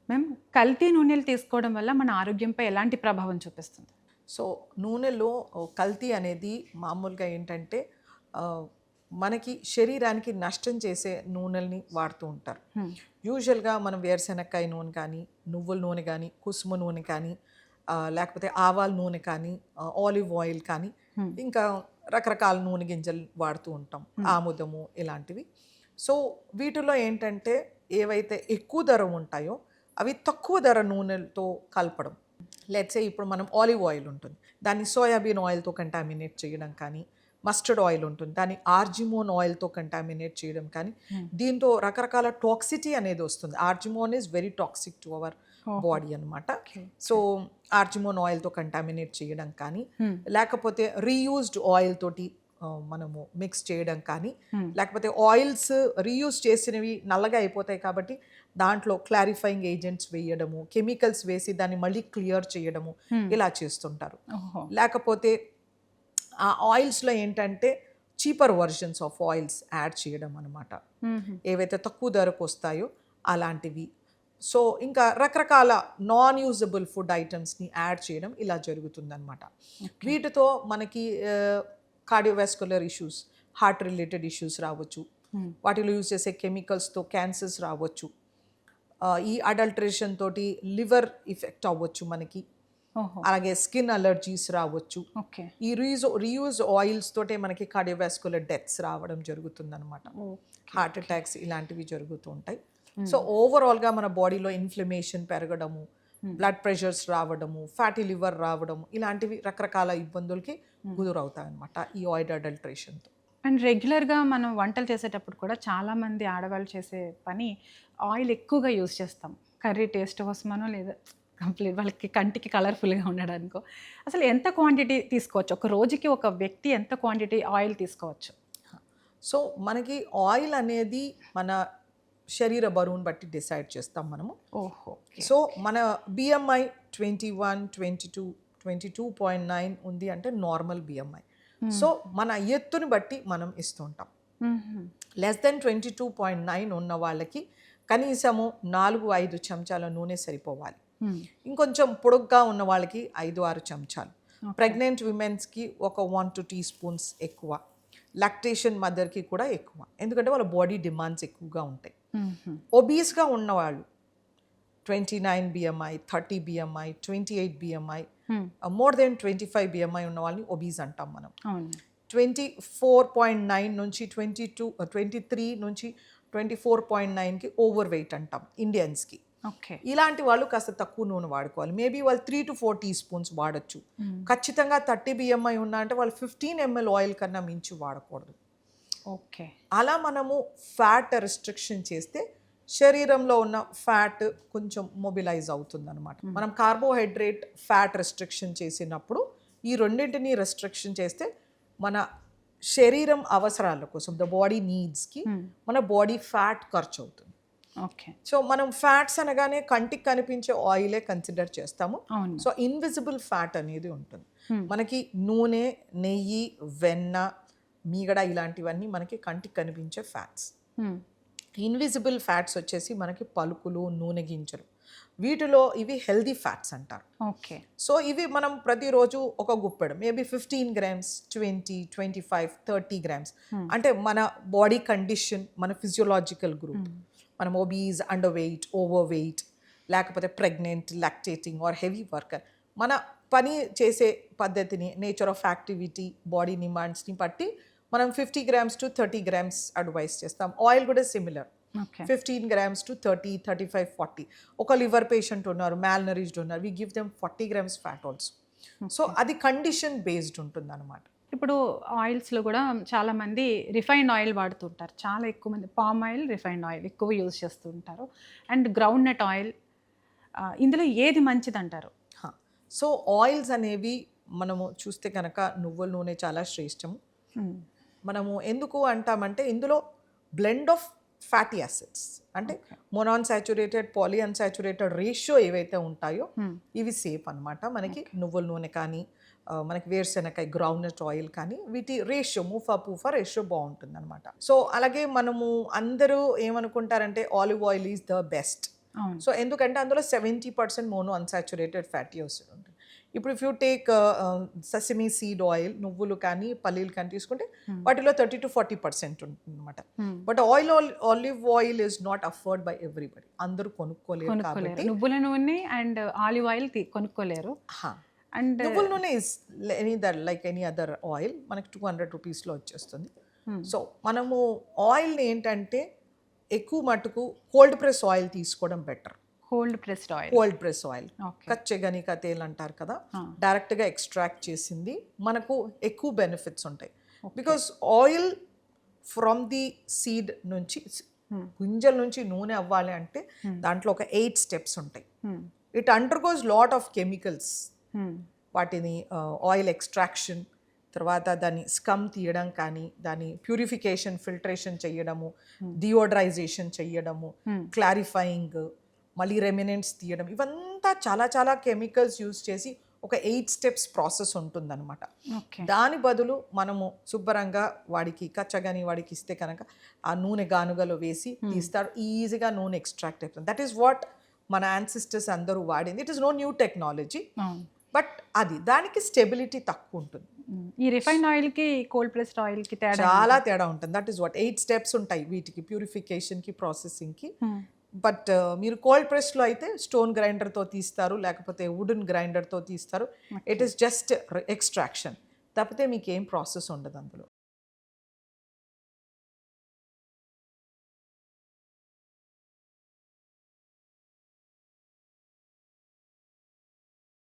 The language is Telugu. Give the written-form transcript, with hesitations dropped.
మేము కల్తీ నూనెలు తీసుకోవడం వల్ల మన ఆరోగ్యంపై ఎలాంటి ప్రభావం చూపిస్తుంది? సో నూనెలో కల్తీ అనేది మామూలుగా ఏంటంటే ఆ, మనకి శరీరానికి నష్టం చేసే నూనెల్ని వాడుతూ ఉంటారు. యూజువల్గా మనం వేరుశెనక్కాయ నూనె కానీ, నువ్వుల నూనె కానీ, కుసుమ నూనె కానీ, లేకపోతే ఆవాల నూనె కానీ, ఆలివ్ ఆయిల్ కానీ, ఇంకా రకరకాల నూనె గింజలు వాడుతూ ఉంటాం, ఆముదము ఇలాంటివి. సో వీటిలో ఏంటంటే ఏవైతే ఎక్కువ ధర ఉంటాయో అవి తక్కువ ధర నూనెలతో కలపడం. లెట్సే ఇప్పుడు మనం ఆలివ్ ఆయిల్ ఉంటుంది, దాన్ని సోయాబీన్ ఆయిల్తో కంటామినేట్ చేయడం కానీ, మస్టర్డ్ ఆయిల్ ఉంటుంది దాన్ని ఆర్జిమోన్ ఆయిల్తో కంటామినేట్ చేయడం కానీ, దీంతో రకరకాల టాక్సిటీ అనేది వస్తుంది. Argemone is very toxic to our body అనమాట. సో ఆర్జిమోన్ ఆయిల్తో కంటామినేట్ చేయడం కానీ, లేకపోతే రీయూజ్డ్ ఆయిల్ తోటి మనము మిక్స్ చేయడం కానీ, లేకపోతే ఆయిల్స్ రీయూజ్ చేసినవి నల్లగా అయిపోతాయి కాబట్టి దాంట్లో క్లారిఫైయింగ్ ఏజెంట్స్ వేయడము, కెమికల్స్ వేసి దాన్ని మళ్ళీ క్లియర్ చేయడము, ఇలా చేస్తుంటారు. లేకపోతే ఆ ఆయిల్స్లో ఏంటంటే cheaper versions of oils add చేయడం అనమాట, ఏవైతే తక్కువ ధరకు వస్తాయో అలాంటివి. సో ఇంకా రకరకాల నాన్ యూజబుల్ ఫుడ్ ఐటమ్స్ని యాడ్ చేయడం ఇలా జరుగుతుందన్నమాట. వీటితో మనకి cardiovascular issues, heart related issues రావచ్చు, వాటిలో యూజ్ చేసే కెమికల్స్తో క్యాన్సర్స్ రావచ్చు, ఈ అడల్ట్రేషన్ తోటి లివర్ ఇఫెక్ట్ అవ్వచ్చు మనకి, అలాగే స్కిన్ అలర్జీస్ రావచ్చు. ఈ రీయూజ్ ఆయిల్స్ తోటే మనకి కార్డియోవాస్కులర్ డెత్స్ రావడం జరుగుతుందన్నమాట, హార్ట్ అటాక్స్ ఇలాంటివి జరుగుతూ ఉంటాయి. సో ఓవరాల్గా మన బాడీలో ఇన్ఫ్లమేషన్ పెరగడము, బ్లడ్ ప్రెషర్స్ రావడము, ఫ్యాటీ లివర్ రావడము, ఇలాంటివి రకరకాల ఇబ్బందులకి గురవుతాయి అనమాట ఈ ఆయిల్ అడల్ట్రేషన్తో. అండ్ రెగ్యులర్గా మనం వంటలు చేసేటప్పుడు కూడా చాలామంది ఆడవాళ్ళు చేసే పని ఆయిల్ ఎక్కువగా యూజ్ చేస్తాం, కర్రీ టేస్ట్ కోసమనో లేదా కంప్లీట్ వాళ్ళకి కంటికి కలర్ఫుల్గా ఉండడానికో. అసలు ఎంత క్వాంటిటీ తీసుకోవచ్చు, ఒక రోజుకి ఒక వ్యక్తి ఎంత క్వాంటిటీ ఆయిల్ తీసుకోవచ్చు? సో మనకి ఆయిల్ అనేది మన శరీర బరువును బట్టి డిసైడ్ చేస్తాం మనము. సో మన బిఎంఐ 21, 22, 22.9 ఉంది అంటే నార్మల్ బిఎంఐ. సో మన ఎత్తుని బట్టి మనం ఇస్తుంటాం. లెస్ దెన్ 22.9 ఉన్న వాళ్ళకి కనీసము 4-5 చెంచాల నూనె సరిపోవాలి. ఇంకొంచెం పొడుగ్గా ఉన్న వాళ్ళకి 5-6 చెంచాలు, ప్రెగ్నెంట్ విమెన్స్కి ఒక 1-2 teaspoons ఎక్కువ, లాక్టేషన్ మదర్కి కూడా ఎక్కువ, ఎందుకంటే వాళ్ళ బాడీ డిమాండ్స్ ఎక్కువగా ఉంటాయి. ఒబీస్గా ఉన్నవాళ్ళు 29 BMI, 30 BMI, 28 BMI, more than 25 BMI ఉన్న వాళ్ళని ఒబీస్ అంటాం మనం. 24.9 నుంచి 23 నుంచి 24.9కి ఓవర్ వెయిట్ అంటాం ఇండియన్స్కి. ఇలాంటి వాళ్ళు కాస్త తక్కువ నూనె వాడుకోవాలి. మేబీ వాళ్ళు 3-4 teaspoons వాడచ్చు. ఖచ్చితంగా 30 BMI ఉన్నా అంటే వాళ్ళు 15 ml ఆయిల్ కన్నా మించి వాడకూడదు. అలా మనము ఫ్యాట్ రిస్ట్రిక్షన్ చేస్తే శరీరంలో ఉన్న ఫ్యాట్ కొంచెం మొబిలైజ్ అవుతుంది అనమాట. మనం కార్బోహైడ్రేట్ ఫ్యాట్ రెస్ట్రిక్షన్ చేసినప్పుడు ఈ రెండింటిని రెస్ట్రిక్షన్ చేస్తే మన శరీరం అవసరాల కోసం, ద బాడీ నీడ్స్కి మన బాడీ ఫ్యాట్ ఖర్చు అవుతుంది. సో మనం ఫ్యాట్స్ అనగానే కంటికి కనిపించే ఆయిలే కన్సిడర్ చేస్తాము. సో ఇన్విజిబుల్ ఫ్యాట్ అనేది ఉంటుంది మనకి. నూనె, నెయ్యి, వెన్న, మీగడ ఇలాంటివన్నీ మనకి కంటికి కనిపించే ఫ్యాట్స్. ఇన్విజిబుల్ ఫ్యాట్స్ వచ్చేసి మనకి పలుకులు, నూనె గింజలు, వీటిలో ఇవి హెల్దీ ఫ్యాట్స్ అంటారు. సో ఇవి మనం ప్రతిరోజు ఒక గుప్పెడు, మేబీ 15 grams, 20, 25, 30 grams, అంటే మన బాడీ కండిషన్, మన ఫిజియోలాజికల్ గ్రూప్, మనం obese, under weight, over weight, లేకపోతే pregnant, lactating or heavy worker, మన పని చేసే పద్ధతిని, నేచర్ ఆఫ్ యాక్టివిటీ, బాడీ డిమాండ్స్ని బట్టి మనం 50 grams to 30 grams అడ్వైస్ చేస్తాం. ఆయిల్ కూడా సిమిలర్, 15 grams to 30, 35, 40. ఒక లివర్ పేషెంట్ ఉన్నారు, మ్యాల్నరిష్డ్ ఉన్నారు, we give them 40 grams fat also. So అది కండిషన్ బేస్డ్ ఉంటుంది అనమాట. ఇప్పుడు ఆయిల్స్లో కూడా చాలామంది రిఫైన్డ్ ఆయిల్ వాడుతుంటారు, చాలా ఎక్కువ మంది పామ్ ఆయిల్, రిఫైన్డ్ ఆయిల్ ఎక్కువ యూజ్ చేస్తూ ఉంటారు. అండ్ గ్రౌండ్ నట్ ఆయిల్, ఇందులో ఏది మంచిది అంటారు? సో ఆయిల్స్ అనేవి మనము చూస్తే కనుక నువ్వుల నూనె చాలా శ్రేష్టము. మనము ఎందుకు అంటామంటే ఇందులో బ్లెండ్ ఆఫ్ ఫ్యాటీ యాసిడ్స్, అంటే మోనాన్సాచురేటెడ్, పాలీ అన్సాచురేటెడ్ రేషియో ఏవైతే ఉంటాయో ఇవి సేఫ్ అనమాట మనకి. నువ్వుల నూనె కానీ, మనకి వేరుశెనకాయ గ్రౌండ్నట్ ఆయిల్ కానీ, వీటి రేషియో పూఫా రేషియో బాగుంటుంది అనమాట. సో అలాగే మనము అందరూ ఏమనుకుంటారంటే olive oil is the best, అవును. సో ఎందుకంటే అందులో 70% మోనో అన్సాచురేటెడ్ ఫ్యాటీ యాసిడ్ ఉంటుంది. ఇప్పుడు if you take sesame seed oil, నువ్వులు కానీ పల్లీలు కానీ తీసుకుంటే వాటిలో 30-40% ఉంటుంది అనమాట. But olive oil is not afford by everybody, అందరూ కొనుక్కోలేరు కాబట్టి. నువ్వుల నూనె అండ్ ఆలివ్ ఆయిల్ కొనుక్కోలేరు. అండ్ నువ్వుల నూనె is like any other oil, మనకి 200 రూపీస్లో వచ్చేస్తుంది. సో మనము ఆయిల్ని ఏంటంటే ఎక్కువ మటుకు కోల్డ్ ప్రెస్ ఆయిల్ తీసుకోవడం better. Cold pressed oil. Cold press oil, okay. కచ్చే గనిక తేల్ అంటారు కదా, డైరెక్ట్గా ఎక్స్ట్రాక్ట్ చేసింది మనకు ఎక్కువ బెనిఫిట్స్ ఉంటాయి. Because oil from the seed నుంచి, గింజల నుంచి నూనె అవ్వాలి అంటే దాంట్లో ఒక 8 స్టెప్స్ ఉంటాయి. It undergoes lot of chemicals. వాటిని ఆయిల్ ఎక్స్ట్రాక్షన్, తర్వాత దాన్ని స్కమ్ తీయడం కానీ, దాని ప్యూరిఫికేషన్, ఫిల్టరేషన్ చేయడము, డియోడ్రైజేషన్ చేయడము, క్లారిఫైయింగ్, మళ్ళీ రెమినెంట్స్ తీయడం, ఇవంతా చాలా చాలా కెమికల్స్ యూజ్ చేసి ఒక 8 స్టెప్స్ ప్రాసెస్ ఉంటుందన్నమాట. దాని బదులు మనము శుభ్రంగా వాడికి కచ్చగాని వాడికి ఇస్తే కనుక ఆ నూనె గానుగలో వేసి తీస్తాడు, ఈజీగా నూనె ఎక్స్ట్రాక్ట్ అవుతుంది. దట్ ఈస్ వాట్ మన యాన్సిస్టర్స్ అందరూ వాడింది. It is no new technology, but అది దానికి స్టెబిలిటీ తక్కువ ఉంటుంది. ఈ రిఫైన్డ్ ఆయిల్కి కోల్డ్ ప్రెస్డ్ ఆయిల్కి చాలా తేడా ఉంటుంది. దట్ ఈస్ వాట్ 8 స్టెప్స్ ఉంటాయి వీటికి, ప్యూరిఫికేషన్కి, ప్రాసెసింగ్కి. బట్ మీరు కోల్డ్ ప్రెస్లో అయితే స్టోన్ గ్రైండర్తో తీస్తారు, లేకపోతే వుడెన్ గ్రైండర్తో తీస్తారు. ఇట్ ఈస్ జస్ట్ ఎక్స్ట్రాక్షన్ తప్పితే మీకు ఏం ప్రాసెస్ ఉండదు అందులో.